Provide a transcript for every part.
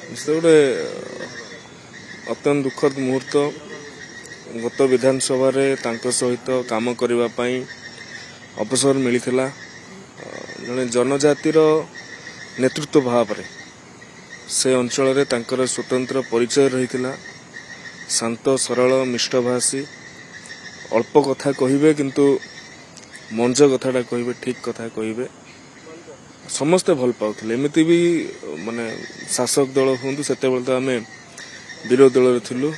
गोटे अत्यंत दुखद मुहूर्त गत विधानसभा सहित काम करने अवसर मिलता जड़े जनजातिर नेतृत्व भाव से अंचल स्वतंत्र परिचय रही शांत सरल मिष्टभाषी अल्प कथा कहे किंतु मंज कथाटा कहे ठीक कथा कहे समस्ते भल पाउले एमती भी माने शासक दल हूँ से तो आम विरोधी दल थिलु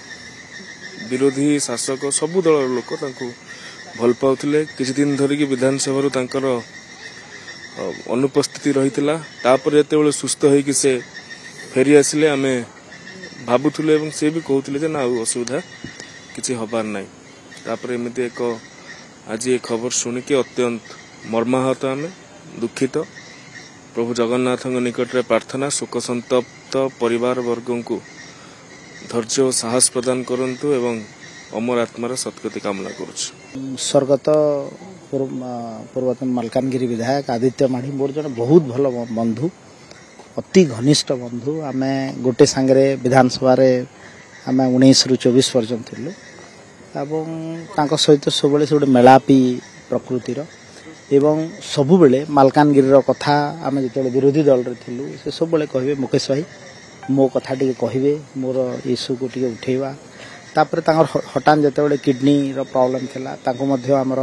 विरोधी शासक सबु दल लोक भल पाउले किछि दिन धरिकी विधानसभा अनुपस्थिति रही तापर जिते सुस्थ होइकि से फेरी आसिले आम भावुले से भी कहते ना असुविधा किसी हबार नाई तापर एमती एक आज ये खबर शुणिकी अत्यंत मर्माहत आम दुखित प्रभु जगन्नाथ निकट में प्रार्थना शोक संतप्त परिवार वर्ग को धैर्य और साहस प्रदान करंतु एवं अमर आत्मार सत्गति कामना करुछु। स्वर्गत पूर्वतन मालकानगिरी विधायक आदित्य माढ़ी मोर जन बहुत भल बंधु अति घनिष्ठ बंधु आम गोटे सांगे विधानसभा आम 19 ରୁ 24 पर्यंत थिलु एवं सहित सब से गोटे मेलापी प्रकृतिर एवं सबु बेले मालकानगिरी कथा आम जो विरोधी दल रे थिलु से सब बेले कहिबे मुकेश भाई मो कथा टिके कहिबे मोर इश्यू को टिके उठेवा तापर तांगर हटान जते बेले किडनी रो प्रॉब्लम थिला ताको मध्य हमर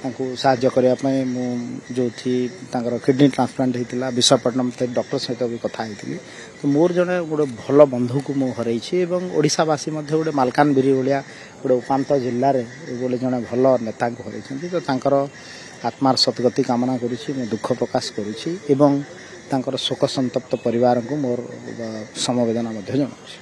ताको सहाय्य करिया पय मु जो थी तांगर किडनी ट्रांसप्लांट हेतिला विशाखापट्टनम ते डॉक्टर सहित भी कथा हेतिली तो मोर जने गोटे भल बंधु को मु हरई छी एवं ओडिसावासी मध्य गोटे मालकानगिरी भलिया गोटे उपांत जिल्ला रे बोले जने भल नेता को हरई छथि तो तांकर आत्मार सतगति कामना करुछि मैं दुख प्रकाश करुछि एवं तांकर शोक संतप्त परिवार को मोर समवेदना मध्य जनाउछि।